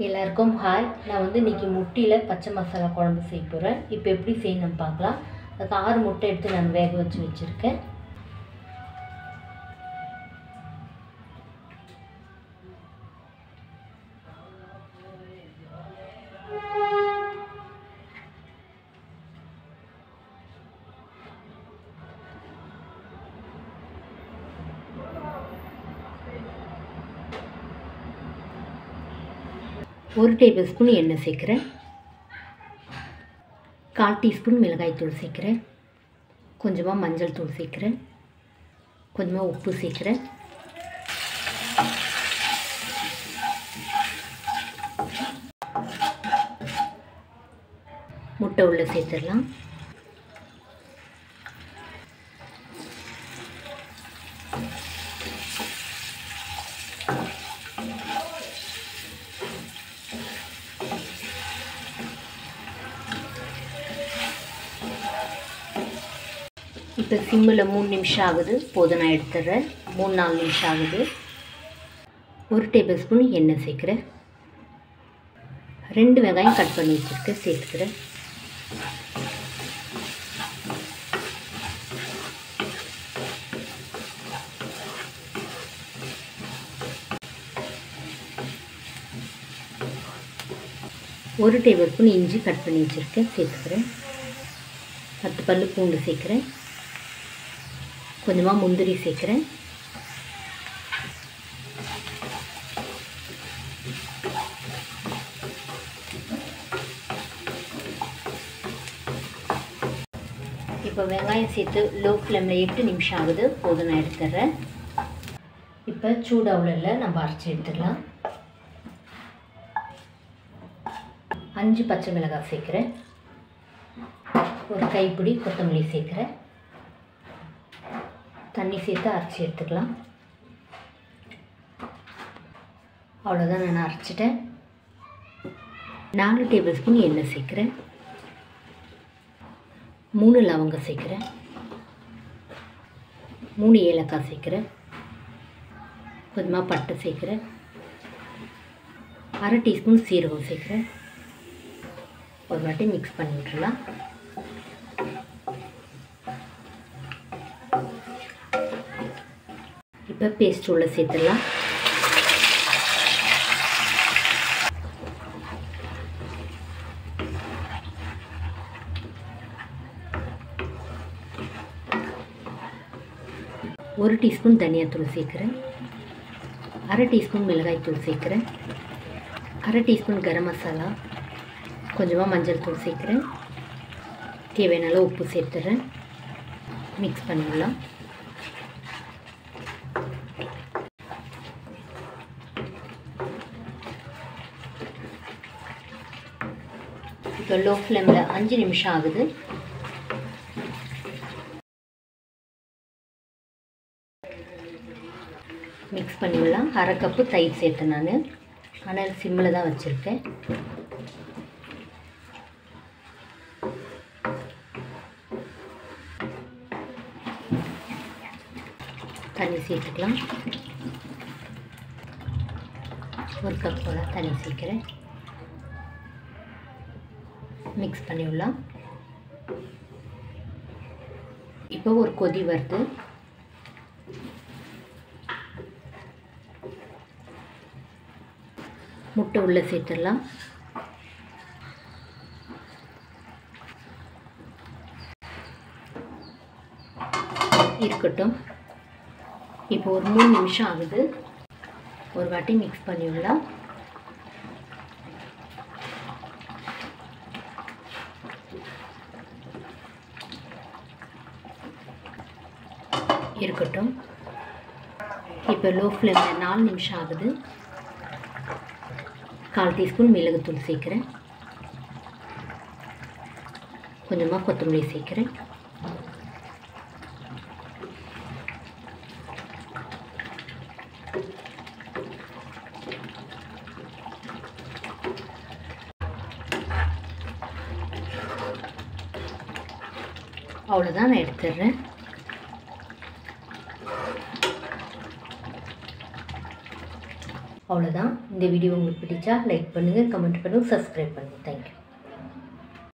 எல்லாருக்கும் ஹாய். நான் இன்றைக்கி முட்டையில் பச்சை மசாலா குழம்பு செய்ய போகிறேன். இப்போ எப்படி செய்யணும்னு பார்க்கலாம். அதுக்கு 6 முட்டை எடுத்து நான் வேக வச்சு வச்சுருக்கேன். ஒரு டேபிள் ஸ்பூன் எண்ணெய் சேர்க்குறேன். 1/4 டீஸ்பூன் மிளகாய் தூள் சேர்க்குறேன். கொஞ்சமாக மஞ்சள் தூள் சேர்க்குறேன். கொஞ்சமாக உப்பு சேர்க்குறேன். முட்டை உள்ளே சேர்த்துடலாம். இப்போ சிம்மில் 3 நிமிஷம் ஆகுது. போதும், நான் எடுத்துடுறேன். 3-4 நிமிஷம் ஆகுது. ஒரு டேபிள் ஸ்பூன் எண்ணெய் சேர்க்குறேன். 2 வெங்காயம் கட் பண்ணி வச்சுருக்கேன், சேர்த்துக்கிறேன். ஒரு டேபிள் ஸ்பூன் இஞ்சி கட் பண்ணி வச்சுருக்கேன், சேர்த்துக்கிறேன். 10 பல்லு பூண்டு சேர்க்குறேன். கொஞ்சமாக முந்திரி சேர்க்குறேன். இப்போ வெங்காயம் சேர்த்து லோ ஃப்ளேமில் 8 நிமிஷம் ஆகுது. போதும், நான் எடுத்துடுறேன். இப்போ சூடாவில் நம்ம அரைச்சி எடுத்துடலாம். 5 பச்சை மிளகாய் சேர்க்குறேன். ஒரு கைப்பிடி கொத்தமல்லி சேர்க்குறேன். தண்ணி சேர்த்து அரைச்சி எடுத்துக்கலாம். அவ்வளோதான், நான் அரைச்சிட்டேன். 4 டேபிள் ஸ்பூன் எண்ணெய் சேர்க்குறேன். 3 லவங்கம் சேர்க்குறேன். 3 ஏலக்காய் சேர்க்குறேன். கொஞ்சமாக பட்டை சேர்க்குறேன். 1/2 டீஸ்பூன் சீரகம் சேர்க்குறேன். ஒரு வாட்டி மிக்ஸ் பண்ணி விட்டுடலாம். இப்போ பேஸ்ட் உள்ள சேர்த்துடலாம். ஒரு டீஸ்பூன் தனியாத்தூள் சேர்க்குறேன். 1/2 டீஸ்பூன் மிளகாய் தூள் சேர்க்குறேன். 1/2 டீஸ்பூன் கரம் மசாலா. கொஞ்சமாக மஞ்சள் தூள் சேர்க்குறேன். தேவையான அளவு உப்பு சேர்த்துறேன். மிக்ஸ் பண்ணிடலாம். இப்போ லோ ஃப்ளேமில் 5 நிமிஷம் ஆகுது. மிக்ஸ் பண்ணிவிடலாம். 1/2 கப்பு தயிர் சேர்த்தேன். நான் ஆனால் சிம்மில் தான் வச்சுருக்கேன். தண்ணி சேர்த்துக்கலாம். 1 கப் போல் தண்ணி சேர்க்குறேன். மிக்ஸ் பண்ணிவிடலாம். இப்போ ஒரு கொதி வருது. முட்டை உள்ளே சேர்த்துடலாம். இருக்கட்டும். இப்போ ஒரு 3 நிமிஷம் ஆகுது. ஒரு வாட்டி மிக்ஸ் பண்ணிவிடலாம். இருக்கட்டும். இப்போ லோ ஃப்ளேமில் 4 நிமிஷம் ஆகுது. 1/4 டீஸ்பூன் மிளகுத்தூள் சேர்க்குறேன். கொஞ்சமாக கொத்தமல்லி சேர்க்குறேன். அவ்வளோதான், நான் எடுத்துடுறேன். அவ்வளோதான். இந்த வீடியோ உங்களுக்கு பிடிச்சா லைக் பண்ணுங்கள், கமெண்ட் பண்ணுங்கள், சப்ஸ்கிரைப் பண்ணுங்கள். தேங்க்யூ.